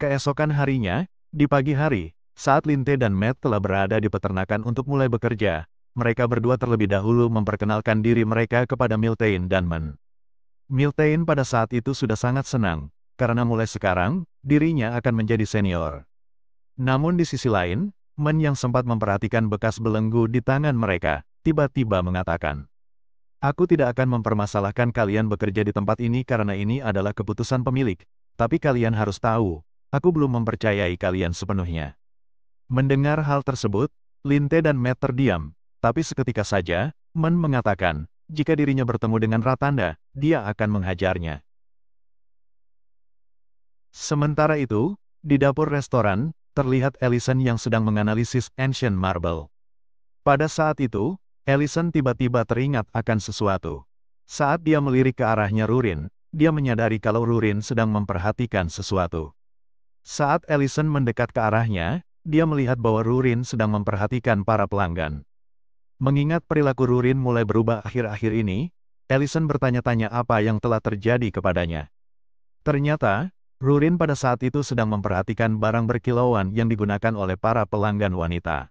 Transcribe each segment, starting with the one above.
Keesokan harinya, di pagi hari, saat Linte dan Matt telah berada di peternakan untuk mulai bekerja, mereka berdua terlebih dahulu memperkenalkan diri mereka kepada Miltain dan Men. Miltain pada saat itu sudah sangat senang, karena mulai sekarang, dirinya akan menjadi senior. Namun di sisi lain, Men yang sempat memperhatikan bekas belenggu di tangan mereka, tiba-tiba mengatakan, "Aku tidak akan mempermasalahkan kalian bekerja di tempat ini karena ini adalah keputusan pemilik, tapi kalian harus tahu, aku belum mempercayai kalian sepenuhnya." Mendengar hal tersebut, Linte dan Matt terdiam, tapi seketika saja, Men mengatakan, jika dirinya bertemu dengan Ratanda, dia akan menghajarnya. Sementara itu, di dapur restoran, terlihat Ellison yang sedang menganalisis Ancient Marble. Pada saat itu, Ellison tiba-tiba teringat akan sesuatu. Saat dia melirik ke arahnya Rurin, dia menyadari kalau Rurin sedang memperhatikan sesuatu. Saat Ellison mendekat ke arahnya, dia melihat bahwa Rurin sedang memperhatikan para pelanggan. Mengingat perilaku Rurin mulai berubah akhir-akhir ini, Ellison bertanya-tanya apa yang telah terjadi kepadanya. Ternyata, Rurin pada saat itu sedang memperhatikan barang berkilauan yang digunakan oleh para pelanggan wanita.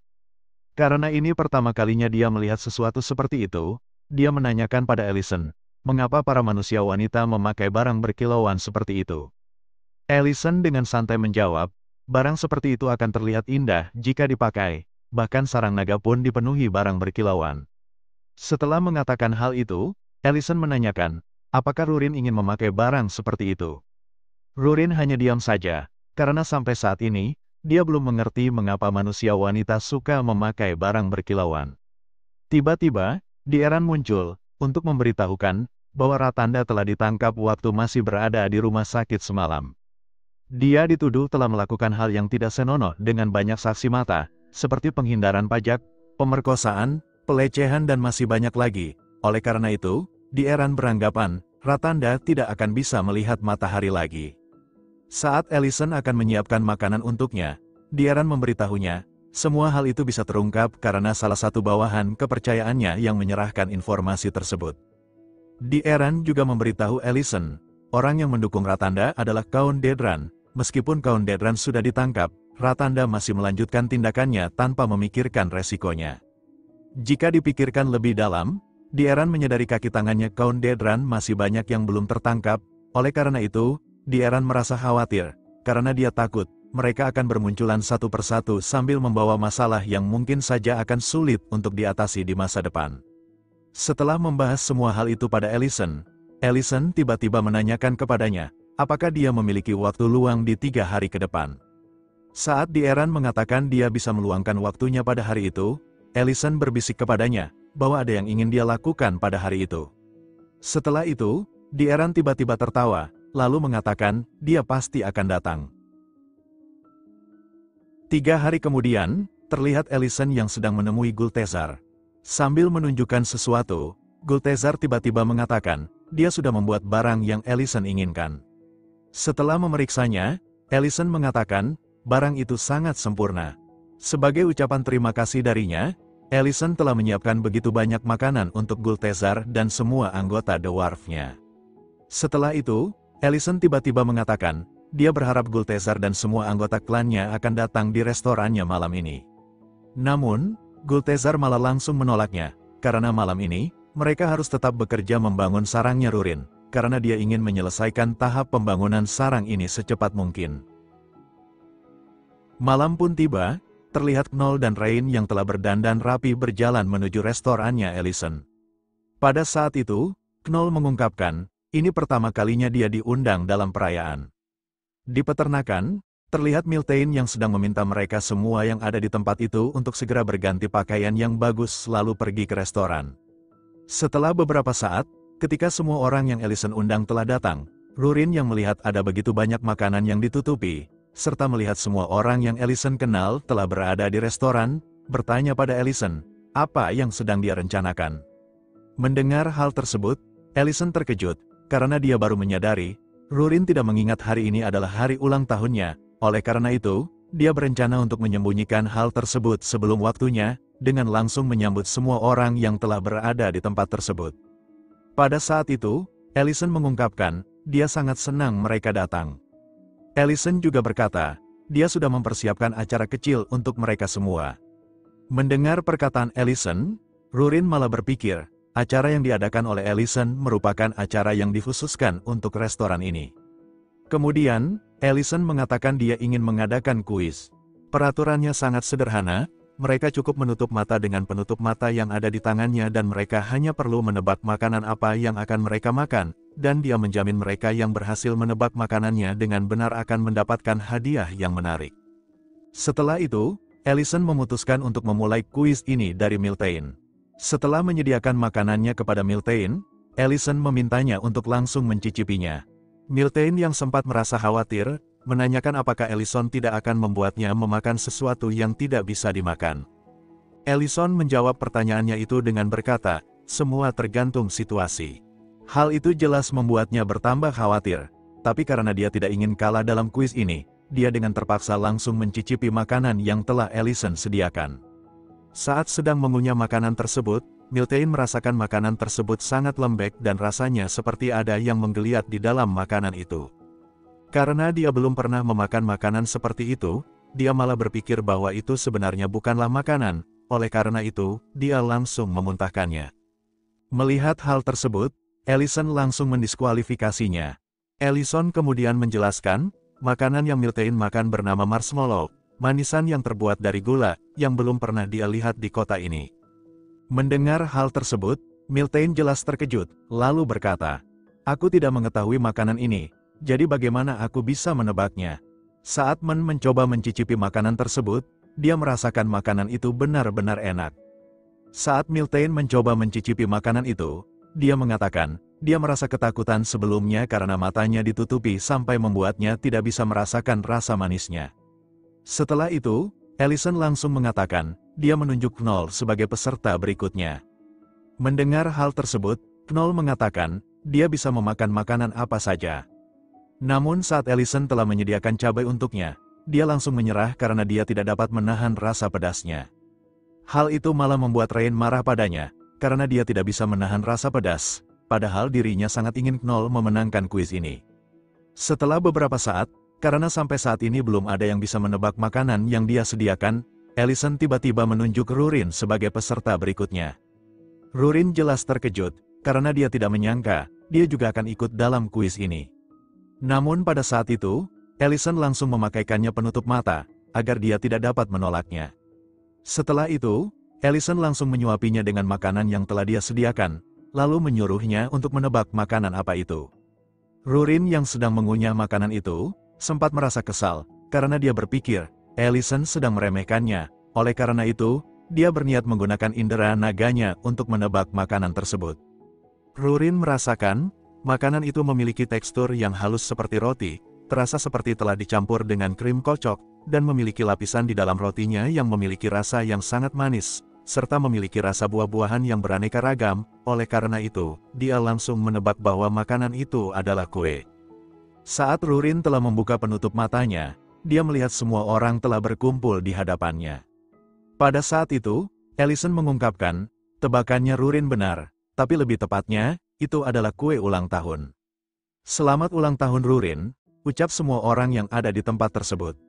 Karena ini pertama kalinya dia melihat sesuatu seperti itu, dia menanyakan pada Ellison, mengapa para manusia wanita memakai barang berkilauan seperti itu. Ellison dengan santai menjawab, barang seperti itu akan terlihat indah jika dipakai, bahkan sarang naga pun dipenuhi barang berkilauan. Setelah mengatakan hal itu, Ellison menanyakan, apakah Rurin ingin memakai barang seperti itu. Rurin hanya diam saja, karena sampai saat ini, dia belum mengerti mengapa manusia wanita suka memakai barang berkilauan. Tiba-tiba, Dieran muncul, untuk memberitahukan, bahwa Ratanda telah ditangkap waktu masih berada di rumah sakit semalam. Dia dituduh telah melakukan hal yang tidak senonoh dengan banyak saksi mata, seperti penghindaran pajak, pemerkosaan, pelecehan dan masih banyak lagi. Oleh karena itu, Dieran beranggapan, Ratanda tidak akan bisa melihat matahari lagi. Saat Ellison akan menyiapkan makanan untuknya, Dieran memberitahunya, semua hal itu bisa terungkap karena salah satu bawahan kepercayaannya yang menyerahkan informasi tersebut. Dieran juga memberitahu Ellison, orang yang mendukung Ratanda adalah Count Dedran. Meskipun Count Dedran sudah ditangkap, Ratanda masih melanjutkan tindakannya tanpa memikirkan resikonya. Jika dipikirkan lebih dalam, Dieran menyadari kaki tangannya Count Dedran masih banyak yang belum tertangkap, oleh karena itu, Dieran merasa khawatir, karena dia takut, mereka akan bermunculan satu persatu sambil membawa masalah yang mungkin saja akan sulit untuk diatasi di masa depan. Setelah membahas semua hal itu pada Ellison, Ellison tiba-tiba menanyakan kepadanya, apakah dia memiliki waktu luang di 3 hari ke depan. Saat Dieran mengatakan dia bisa meluangkan waktunya pada hari itu, Ellison berbisik kepadanya, bahwa ada yang ingin dia lakukan pada hari itu. Setelah itu, Dieran tiba-tiba tertawa, lalu mengatakan, dia pasti akan datang. 3 hari kemudian, terlihat Ellison yang sedang menemui Gultezar. Sambil menunjukkan sesuatu, Gultezar tiba-tiba mengatakan, dia sudah membuat barang yang Ellison inginkan. Setelah memeriksanya, Ellison mengatakan, barang itu sangat sempurna. Sebagai ucapan terima kasih darinya, Ellison telah menyiapkan begitu banyak makanan untuk Gultezar dan semua anggota Dwarf-nya. Setelah itu, Ellison tiba-tiba mengatakan, dia berharap Gultezar dan semua anggota klannya akan datang di restorannya malam ini. Namun, Gultezar malah langsung menolaknya, karena malam ini, mereka harus tetap bekerja membangun sarangnya Rurin, karena dia ingin menyelesaikan tahap pembangunan sarang ini secepat mungkin. Malam pun tiba, terlihat Knoll dan Rain yang telah berdandan rapi berjalan menuju restorannya Ellison. Pada saat itu, Knoll mengungkapkan, ini pertama kalinya dia diundang dalam perayaan. Di peternakan, terlihat Miltain yang sedang meminta mereka semua yang ada di tempat itu untuk segera berganti pakaian yang bagus lalu pergi ke restoran. Setelah beberapa saat, ketika semua orang yang Ellison undang telah datang, Rurin yang melihat ada begitu banyak makanan yang ditutupi, serta melihat semua orang yang Ellison kenal telah berada di restoran, bertanya pada Ellison, apa yang sedang dia rencanakan. Mendengar hal tersebut, Ellison terkejut, karena dia baru menyadari, Rurin tidak mengingat hari ini adalah hari ulang tahunnya, oleh karena itu, dia berencana untuk menyembunyikan hal tersebut sebelum waktunya, dengan langsung menyambut semua orang yang telah berada di tempat tersebut. Pada saat itu, Ellison mengungkapkan, dia sangat senang mereka datang. Allison juga berkata, dia sudah mempersiapkan acara kecil untuk mereka semua. Mendengar perkataan Allison, Rurin malah berpikir, acara yang diadakan oleh Allison merupakan acara yang dikhususkan untuk restoran ini. Kemudian, Allison mengatakan dia ingin mengadakan kuis. Peraturannya sangat sederhana, mereka cukup menutup mata dengan penutup mata yang ada di tangannya dan mereka hanya perlu menebak makanan apa yang akan mereka makan, dan dia menjamin mereka yang berhasil menebak makanannya dengan benar akan mendapatkan hadiah yang menarik. Setelah itu, Allison memutuskan untuk memulai kuis ini dari Miltain. Setelah menyediakan makanannya kepada Miltain, Allison memintanya untuk langsung mencicipinya. Miltain yang sempat merasa khawatir, menanyakan apakah Allison tidak akan membuatnya memakan sesuatu yang tidak bisa dimakan. Allison menjawab pertanyaannya itu dengan berkata, semua tergantung situasi. Hal itu jelas membuatnya bertambah khawatir, tapi karena dia tidak ingin kalah dalam kuis ini, dia dengan terpaksa langsung mencicipi makanan yang telah Allison sediakan. Saat sedang mengunyah makanan tersebut, Miltain merasakan makanan tersebut sangat lembek dan rasanya seperti ada yang menggeliat di dalam makanan itu. Karena dia belum pernah memakan makanan seperti itu, dia malah berpikir bahwa itu sebenarnya bukanlah makanan, oleh karena itu, dia langsung memuntahkannya. Melihat hal tersebut, Allison langsung mendiskualifikasinya. Allison kemudian menjelaskan, makanan yang Miltain makan bernama marshmallow, manisan yang terbuat dari gula, yang belum pernah dia lihat di kota ini. Mendengar hal tersebut, Miltain jelas terkejut, lalu berkata, aku tidak mengetahui makanan ini, jadi bagaimana aku bisa menebaknya? Saat mencoba mencicipi makanan tersebut, dia merasakan makanan itu benar-benar enak. Saat Miltain mencoba mencicipi makanan itu, dia mengatakan, dia merasa ketakutan sebelumnya karena matanya ditutupi sampai membuatnya tidak bisa merasakan rasa manisnya. Setelah itu, Allison langsung mengatakan, dia menunjuk Knoll sebagai peserta berikutnya. Mendengar hal tersebut, Knoll mengatakan, dia bisa memakan makanan apa saja. Namun saat Allison telah menyediakan cabai untuknya, dia langsung menyerah karena dia tidak dapat menahan rasa pedasnya. Hal itu malah membuat Rain marah padanya, karena dia tidak bisa menahan rasa pedas, padahal dirinya sangat ingin Knoll memenangkan kuis ini. Setelah beberapa saat, karena sampai saat ini belum ada yang bisa menebak makanan yang dia sediakan, Allison tiba-tiba menunjuk Rurin sebagai peserta berikutnya. Rurin jelas terkejut, karena dia tidak menyangka, dia juga akan ikut dalam kuis ini. Namun pada saat itu, Allison langsung memakaikannya penutup mata, agar dia tidak dapat menolaknya. Setelah itu, Allison langsung menyuapinya dengan makanan yang telah dia sediakan, lalu menyuruhnya untuk menebak makanan apa itu. Rurin yang sedang mengunyah makanan itu, sempat merasa kesal, karena dia berpikir, Allison sedang meremehkannya, oleh karena itu, dia berniat menggunakan indera naganya untuk menebak makanan tersebut. Rurin merasakan, makanan itu memiliki tekstur yang halus seperti roti, terasa seperti telah dicampur dengan krim kocok, dan memiliki lapisan di dalam rotinya yang memiliki rasa yang sangat manis, serta memiliki rasa buah-buahan yang beraneka ragam, oleh karena itu, dia langsung menebak bahwa makanan itu adalah kue. Saat Rurin telah membuka penutup matanya, dia melihat semua orang telah berkumpul di hadapannya. Pada saat itu, Allison mengungkapkan, tebakannya Rurin benar, tapi lebih tepatnya, itu adalah kue ulang tahun. Selamat ulang tahun Rurin, ucap semua orang yang ada di tempat tersebut.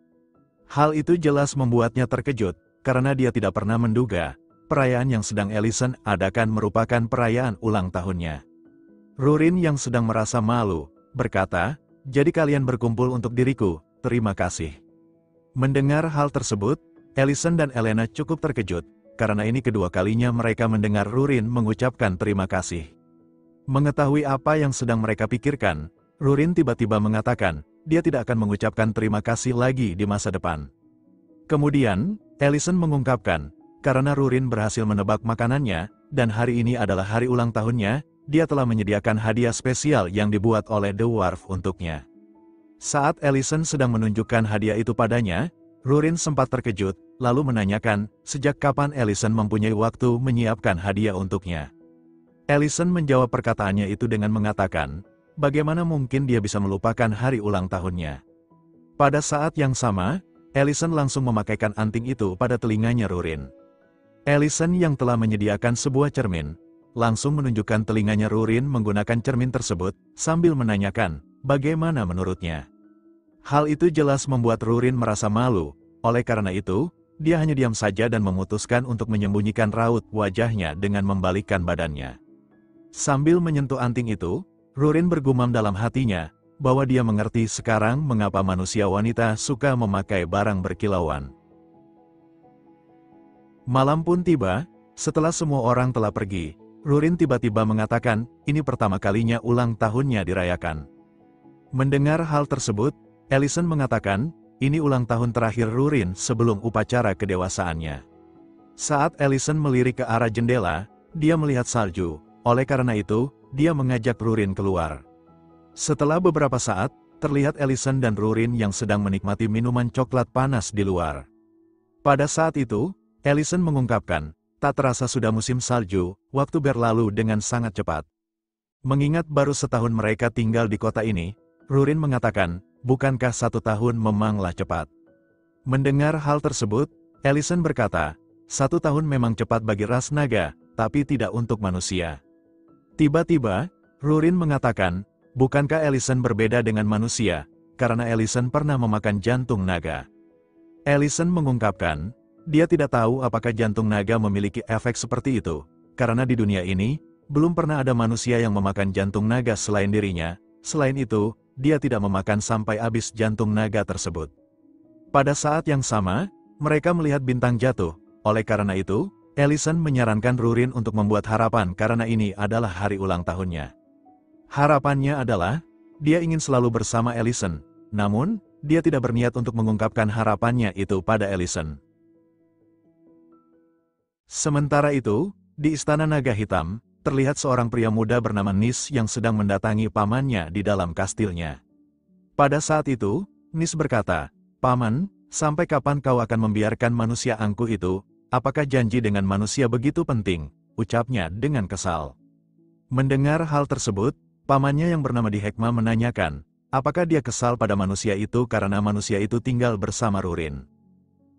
Hal itu jelas membuatnya terkejut, karena dia tidak pernah menduga, perayaan yang sedang Allison adakan merupakan perayaan ulang tahunnya. Rurin yang sedang merasa malu, berkata, jadi kalian berkumpul untuk diriku, terima kasih. Mendengar hal tersebut, Allison dan Elena cukup terkejut, karena ini kedua kalinya mereka mendengar Rurin mengucapkan terima kasih. Mengetahui apa yang sedang mereka pikirkan, Rurin tiba-tiba mengatakan, dia tidak akan mengucapkan terima kasih lagi di masa depan. Kemudian, Allison mengungkapkan, karena Rurin berhasil menebak makanannya, dan hari ini adalah hari ulang tahunnya, dia telah menyediakan hadiah spesial yang dibuat oleh The Dwarf untuknya. Saat Allison sedang menunjukkan hadiah itu padanya, Rurin sempat terkejut, lalu menanyakan, sejak kapan Allison mempunyai waktu menyiapkan hadiah untuknya. Allison menjawab perkataannya itu dengan mengatakan, bagaimana mungkin dia bisa melupakan hari ulang tahunnya. Pada saat yang sama, Allison langsung memakaikan anting itu pada telinganya Rurin. Allison yang telah menyediakan sebuah cermin, langsung menunjukkan telinganya Rurin menggunakan cermin tersebut, sambil menanyakan, bagaimana menurutnya. Hal itu jelas membuat Rurin merasa malu, oleh karena itu, dia hanya diam saja dan memutuskan untuk menyembunyikan raut wajahnya dengan membalikkan badannya. Sambil menyentuh anting itu, Rurin bergumam dalam hatinya, bahwa dia mengerti sekarang mengapa manusia wanita suka memakai barang berkilauan. Malam pun tiba, setelah semua orang telah pergi, Rurin tiba-tiba mengatakan, ini pertama kalinya ulang tahunnya dirayakan. Mendengar hal tersebut, Allison mengatakan, ini ulang tahun terakhir Rurin sebelum upacara kedewasaannya. Saat Allison melirik ke arah jendela, dia melihat salju, oleh karena itu, dia mengajak Rurin keluar. Setelah beberapa saat, terlihat Allison dan Rurin yang sedang menikmati minuman coklat panas di luar. Pada saat itu, Allison mengungkapkan, tak terasa sudah musim salju, waktu berlalu dengan sangat cepat. Mengingat baru setahun mereka tinggal di kota ini, Rurin mengatakan, bukankah 1 tahun memanglah cepat? Mendengar hal tersebut, Allison berkata, 1 tahun memang cepat bagi ras naga, tapi tidak untuk manusia. Tiba-tiba, Rurin mengatakan, bukankah Allison berbeda dengan manusia, karena Allison pernah memakan jantung naga. Allison mengungkapkan, dia tidak tahu apakah jantung naga memiliki efek seperti itu, karena di dunia ini, belum pernah ada manusia yang memakan jantung naga selain dirinya, selain itu, dia tidak memakan sampai habis jantung naga tersebut. Pada saat yang sama, mereka melihat bintang jatuh, oleh karena itu, Allison menyarankan Rurin untuk membuat harapan karena ini adalah hari ulang tahunnya. Harapannya adalah, dia ingin selalu bersama Allison, namun, dia tidak berniat untuk mengungkapkan harapannya itu pada Allison. Sementara itu, di Istana Naga Hitam, terlihat seorang pria muda bernama Nis yang sedang mendatangi pamannya di dalam kastilnya. Pada saat itu, Nis berkata, "Paman, sampai kapan kau akan membiarkan manusia angkuh itu? Apakah janji dengan manusia begitu penting?" ucapnya dengan kesal. Mendengar hal tersebut, pamannya yang bernama Dihekma menanyakan, apakah dia kesal pada manusia itu karena manusia itu tinggal bersama Rurin.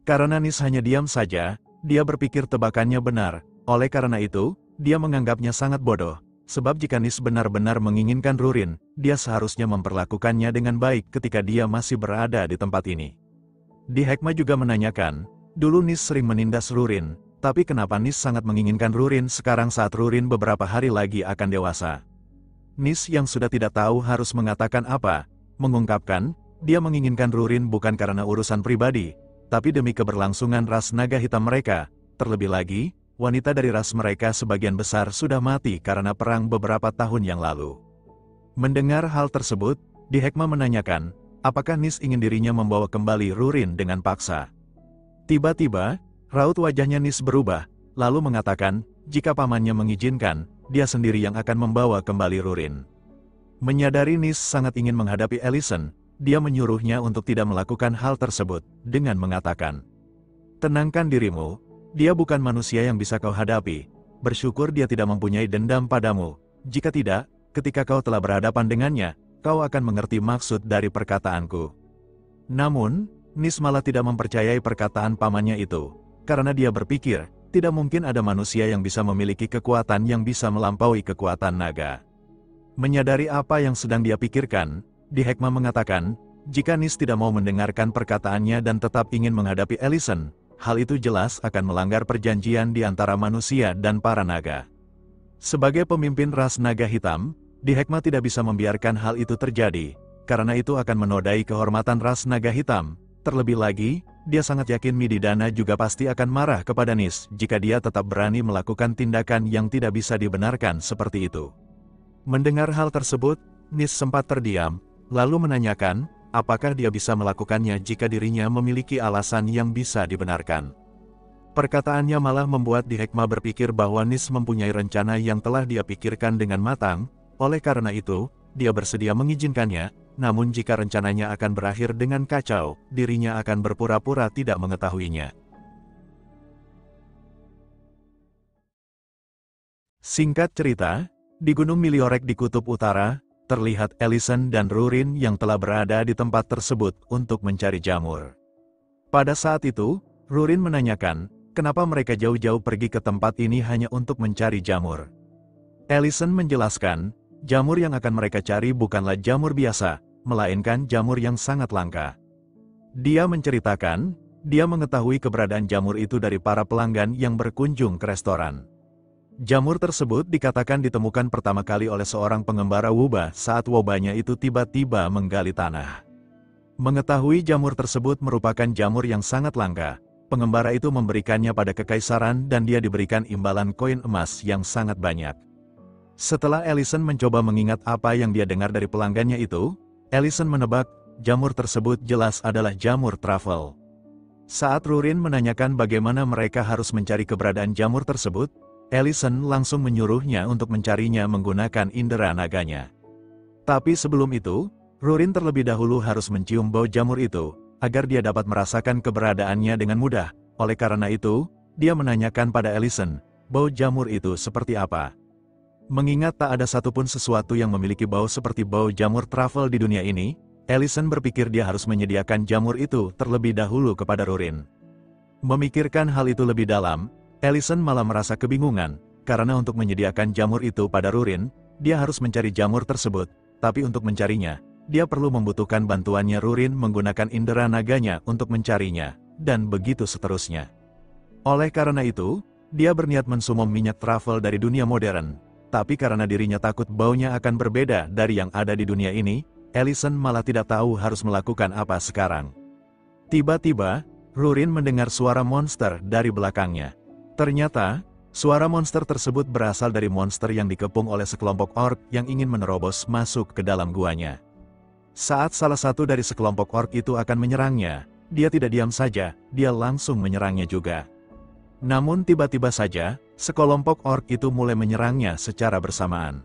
Karena Nis hanya diam saja, dia berpikir tebakannya benar, oleh karena itu, dia menganggapnya sangat bodoh, sebab jika Nis benar-benar menginginkan Rurin, dia seharusnya memperlakukannya dengan baik ketika dia masih berada di tempat ini. Dihekma juga menanyakan, dulu Nis sering menindas Rurin, tapi kenapa Nis sangat menginginkan Rurin sekarang saat Rurin beberapa hari lagi akan dewasa? Nis yang sudah tidak tahu harus mengatakan apa, mengungkapkan, dia menginginkan Rurin bukan karena urusan pribadi, tapi demi keberlangsungan ras naga hitam mereka, terlebih lagi, wanita dari ras mereka sebagian besar sudah mati karena perang beberapa tahun yang lalu. Mendengar hal tersebut, Dihekma menanyakan, apakah Nis ingin dirinya membawa kembali Rurin dengan paksa? Tiba-tiba, raut wajahnya Nis berubah, lalu mengatakan, jika pamannya mengizinkan, dia sendiri yang akan membawa kembali Rurin. Menyadari Nis sangat ingin menghadapi Allison, dia menyuruhnya untuk tidak melakukan hal tersebut, dengan mengatakan, tenangkan dirimu, dia bukan manusia yang bisa kau hadapi, bersyukur dia tidak mempunyai dendam padamu, jika tidak, ketika kau telah berhadapan dengannya, kau akan mengerti maksud dari perkataanku. Namun, Nis malah tidak mempercayai perkataan pamannya itu, karena dia berpikir, tidak mungkin ada manusia yang bisa memiliki kekuatan yang bisa melampaui kekuatan naga. Menyadari apa yang sedang dia pikirkan, Dihekma mengatakan, jika Nis tidak mau mendengarkan perkataannya dan tetap ingin menghadapi Allison, hal itu jelas akan melanggar perjanjian di antara manusia dan para naga. Sebagai pemimpin ras naga hitam, Dihekma tidak bisa membiarkan hal itu terjadi, karena itu akan menodai kehormatan ras naga hitam. Terlebih lagi, dia sangat yakin Mididana juga pasti akan marah kepada Nis jika dia tetap berani melakukan tindakan yang tidak bisa dibenarkan seperti itu. Mendengar hal tersebut, Nis sempat terdiam, lalu menanyakan, apakah dia bisa melakukannya jika dirinya memiliki alasan yang bisa dibenarkan. Perkataannya malah membuat Dihekma berpikir bahwa Nis mempunyai rencana yang telah dia pikirkan dengan matang, oleh karena itu, dia bersedia mengizinkannya, namun jika rencananya akan berakhir dengan kacau, dirinya akan berpura-pura tidak mengetahuinya. Singkat cerita, di Gunung Miliorek di Kutub Utara, terlihat Allison dan Rurin yang telah berada di tempat tersebut untuk mencari jamur. Pada saat itu, Rurin menanyakan, kenapa mereka jauh-jauh pergi ke tempat ini hanya untuk mencari jamur. Allison menjelaskan, jamur yang akan mereka cari bukanlah jamur biasa, melainkan jamur yang sangat langka. Dia menceritakan, dia mengetahui keberadaan jamur itu dari para pelanggan yang berkunjung ke restoran. Jamur tersebut dikatakan ditemukan pertama kali oleh seorang pengembara wubah saat wabahnya itu tiba-tiba menggali tanah. Mengetahui jamur tersebut merupakan jamur yang sangat langka, pengembara itu memberikannya pada kekaisaran dan dia diberikan imbalan koin emas yang sangat banyak. Setelah Ellison mencoba mengingat apa yang dia dengar dari pelanggannya itu, Ellison menebak, jamur tersebut jelas adalah jamur truffle. Saat Rurin menanyakan bagaimana mereka harus mencari keberadaan jamur tersebut, Ellison langsung menyuruhnya untuk mencarinya menggunakan indera naganya. Tapi sebelum itu, Rurin terlebih dahulu harus mencium bau jamur itu, agar dia dapat merasakan keberadaannya dengan mudah. Oleh karena itu, dia menanyakan pada Ellison, bau jamur itu seperti apa. Mengingat tak ada satupun sesuatu yang memiliki bau seperti bau jamur truffle di dunia ini, Ellison berpikir dia harus menyediakan jamur itu terlebih dahulu kepada Rurin. Memikirkan hal itu lebih dalam, Ellison malah merasa kebingungan, karena untuk menyediakan jamur itu pada Rurin, dia harus mencari jamur tersebut, tapi untuk mencarinya, dia perlu membutuhkan bantuannya Rurin menggunakan indera naganya untuk mencarinya, dan begitu seterusnya. Oleh karena itu, dia berniat mensumum minyak truffle dari dunia modern, tapi karena dirinya takut baunya akan berbeda dari yang ada di dunia ini, Ellison malah tidak tahu harus melakukan apa sekarang. Tiba-tiba, Rurin mendengar suara monster dari belakangnya. Ternyata, suara monster tersebut berasal dari monster yang dikepung oleh sekelompok orc yang ingin menerobos masuk ke dalam guanya. Saat salah satu dari sekelompok orc itu akan menyerangnya, dia tidak diam saja, dia langsung menyerangnya juga. Namun tiba-tiba saja, sekelompok orc itu mulai menyerangnya secara bersamaan.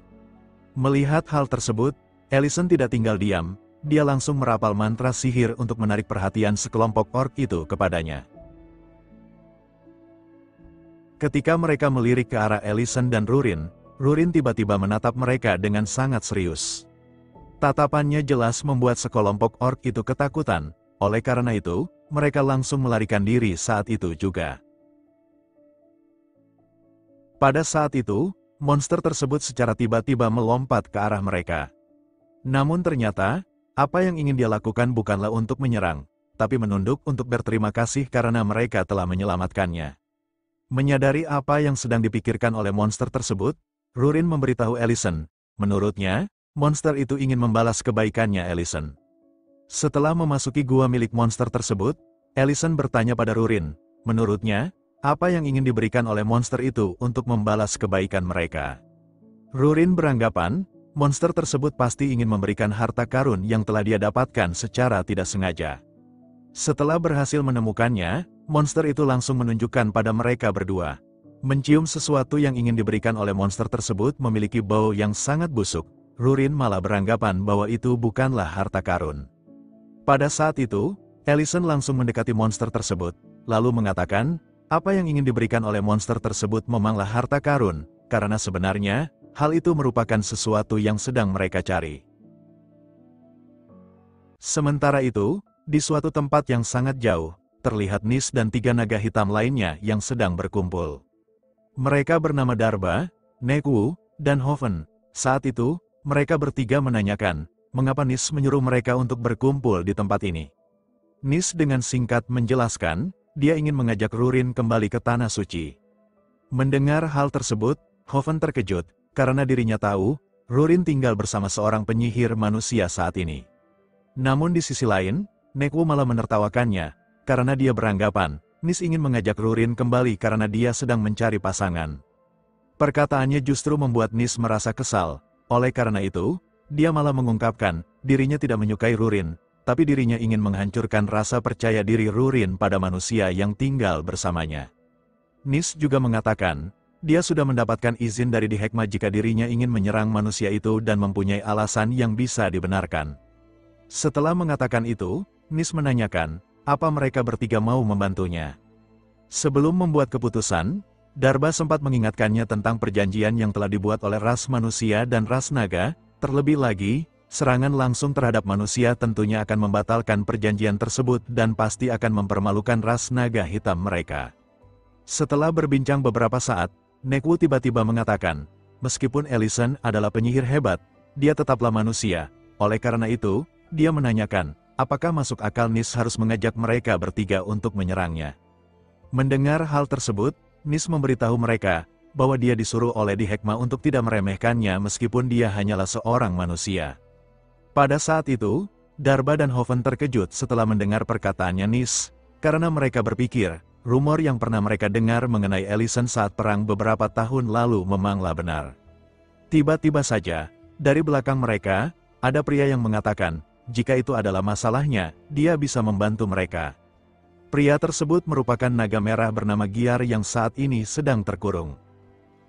Melihat hal tersebut, Ellison tidak tinggal diam, dia langsung merapal mantra sihir untuk menarik perhatian sekelompok orc itu kepadanya. Ketika mereka melirik ke arah Ellison dan Rurin, Rurin tiba-tiba menatap mereka dengan sangat serius. Tatapannya jelas membuat sekelompok orc itu ketakutan, oleh karena itu, mereka langsung melarikan diri saat itu juga. Pada saat itu, monster tersebut secara tiba-tiba melompat ke arah mereka. Namun ternyata, apa yang ingin dia lakukan bukanlah untuk menyerang, tapi menunduk untuk berterima kasih karena mereka telah menyelamatkannya. Menyadari apa yang sedang dipikirkan oleh monster tersebut, Rurin memberitahu Ellison, menurutnya, monster itu ingin membalas kebaikannya Ellison. Setelah memasuki gua milik monster tersebut, Ellison bertanya pada Rurin, menurutnya, apa yang ingin diberikan oleh monster itu untuk membalas kebaikan mereka. Rurin beranggapan, monster tersebut pasti ingin memberikan harta karun yang telah dia dapatkan secara tidak sengaja. Setelah berhasil menemukannya, monster itu langsung menunjukkan pada mereka berdua. Mencium sesuatu yang ingin diberikan oleh monster tersebut memiliki bau yang sangat busuk, Rurin malah beranggapan bahwa itu bukanlah harta karun. Pada saat itu, Ellison langsung mendekati monster tersebut, lalu mengatakan, apa yang ingin diberikan oleh monster tersebut memanglah harta karun, karena sebenarnya, hal itu merupakan sesuatu yang sedang mereka cari. Sementara itu, di suatu tempat yang sangat jauh, terlihat Nis dan 3 naga hitam lainnya yang sedang berkumpul. Mereka bernama Darba, Nekwu, dan Hoven. Saat itu, mereka bertiga menanyakan, mengapa Nis menyuruh mereka untuk berkumpul di tempat ini. Nis dengan singkat menjelaskan, dia ingin mengajak Rurin kembali ke Tanah Suci. Mendengar hal tersebut, Hoven terkejut, karena dirinya tahu, Rurin tinggal bersama seorang penyihir manusia saat ini. Namun di sisi lain, Nekwu malah menertawakannya, karena dia beranggapan, Nis ingin mengajak Rurin kembali karena dia sedang mencari pasangan. Perkataannya justru membuat Nis merasa kesal, oleh karena itu, dia malah mengungkapkan, dirinya tidak menyukai Rurin, tapi dirinya ingin menghancurkan rasa percaya diri Rurin pada manusia yang tinggal bersamanya. Nis juga mengatakan, dia sudah mendapatkan izin dari Di Hekma jika dirinya ingin menyerang manusia itu dan mempunyai alasan yang bisa dibenarkan. Setelah mengatakan itu, Nis menanyakan, apa mereka bertiga mau membantunya. Sebelum membuat keputusan, Darba sempat mengingatkannya tentang perjanjian yang telah dibuat oleh ras manusia dan ras naga, terlebih lagi, serangan langsung terhadap manusia tentunya akan membatalkan perjanjian tersebut dan pasti akan mempermalukan ras naga hitam mereka. Setelah berbincang beberapa saat, Nekwu tiba-tiba mengatakan, meskipun Ellison adalah penyihir hebat, dia tetaplah manusia, oleh karena itu, dia menanyakan, apakah masuk akal Nis harus mengajak mereka bertiga untuk menyerangnya. Mendengar hal tersebut, Nis memberitahu mereka, bahwa dia disuruh oleh Di Hekma untuk tidak meremehkannya meskipun dia hanyalah seorang manusia. Pada saat itu, Darba dan Hoven terkejut setelah mendengar perkataannya Nis, karena mereka berpikir, rumor yang pernah mereka dengar mengenai Alicent saat perang beberapa tahun lalu memanglah benar. Tiba-tiba saja, dari belakang mereka, ada pria yang mengatakan, jika itu adalah masalahnya, dia bisa membantu mereka. Pria tersebut merupakan naga merah bernama Giar yang saat ini sedang terkurung.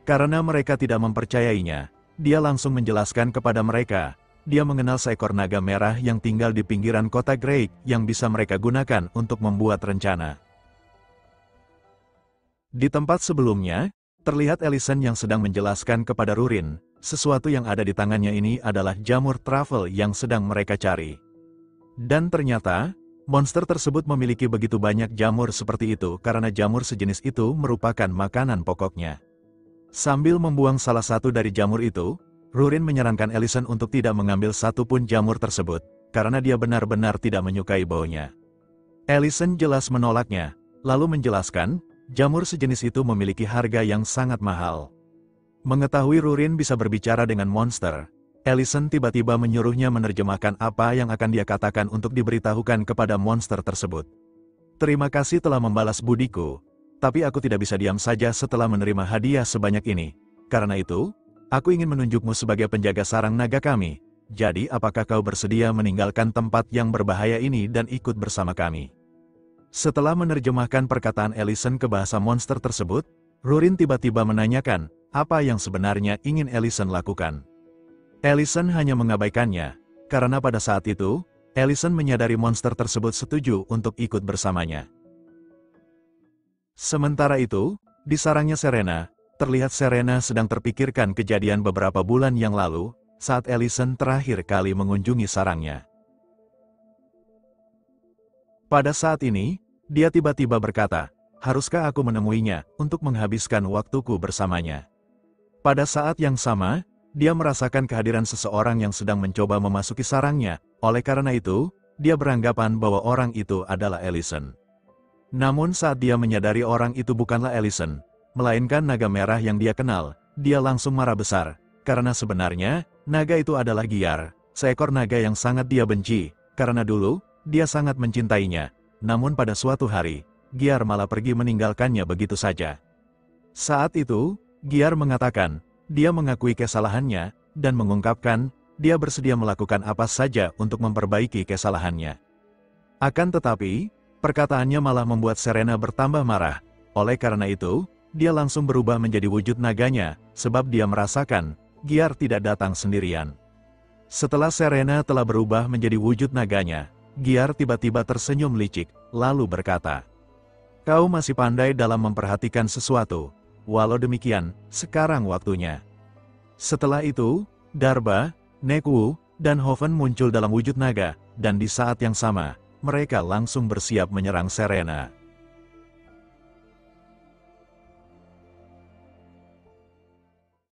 Karena mereka tidak mempercayainya, dia langsung menjelaskan kepada mereka, dia mengenal seekor naga merah yang tinggal di pinggiran kota Greik yang bisa mereka gunakan untuk membuat rencana. Di tempat sebelumnya, terlihat Alicent yang sedang menjelaskan kepada Rurin, sesuatu yang ada di tangannya ini adalah jamur travel yang sedang mereka cari. Dan ternyata, monster tersebut memiliki begitu banyak jamur seperti itu karena jamur sejenis itu merupakan makanan pokoknya. Sambil membuang salah satu dari jamur itu, Rurin menyarankan Alicent untuk tidak mengambil satu pun jamur tersebut, karena dia benar-benar tidak menyukai baunya. Alicent jelas menolaknya, lalu menjelaskan, jamur sejenis itu memiliki harga yang sangat mahal. Mengetahui Rurin bisa berbicara dengan monster, Alicent tiba-tiba menyuruhnya menerjemahkan apa yang akan dia katakan untuk diberitahukan kepada monster tersebut. Terima kasih telah membalas budiku, tapi aku tidak bisa diam saja setelah menerima hadiah sebanyak ini. Karena itu, aku ingin menunjukmu sebagai penjaga sarang naga kami. Jadi apakah kau bersedia meninggalkan tempat yang berbahaya ini dan ikut bersama kami? Setelah menerjemahkan perkataan Alicent ke bahasa monster tersebut, Rurin tiba-tiba menanyakan, apa yang sebenarnya ingin Alicent lakukan. Alicent hanya mengabaikannya, karena pada saat itu, Alicent menyadari monster tersebut setuju untuk ikut bersamanya. Sementara itu, di sarangnya Serena, terlihat Serena sedang terpikirkan kejadian beberapa bulan yang lalu, saat Alicent terakhir kali mengunjungi sarangnya. Pada saat ini, dia tiba-tiba berkata, haruskah aku menemuinya untuk menghabiskan waktuku bersamanya? Pada saat yang sama, dia merasakan kehadiran seseorang yang sedang mencoba memasuki sarangnya, oleh karena itu, dia beranggapan bahwa orang itu adalah Alicent. Namun saat dia menyadari orang itu bukanlah Alicent, melainkan naga merah yang dia kenal, dia langsung marah besar, karena sebenarnya, naga itu adalah Giar, seekor naga yang sangat dia benci, karena dulu, dia sangat mencintainya, namun pada suatu hari, Giar malah pergi meninggalkannya begitu saja. Saat itu, Giar mengatakan, dia mengakui kesalahannya, dan mengungkapkan, dia bersedia melakukan apa saja untuk memperbaiki kesalahannya. Akan tetapi, perkataannya malah membuat Serena bertambah marah, oleh karena itu, dia langsung berubah menjadi wujud naganya, sebab dia merasakan, Giar tidak datang sendirian. Setelah Serena telah berubah menjadi wujud naganya, Giar tiba-tiba tersenyum licik, lalu berkata, kau masih pandai dalam memperhatikan sesuatu. Walau demikian, sekarang waktunya. Setelah itu, Darba, Nekwu, dan Hoven muncul dalam wujud naga, dan di saat yang sama, mereka langsung bersiap menyerang Serena.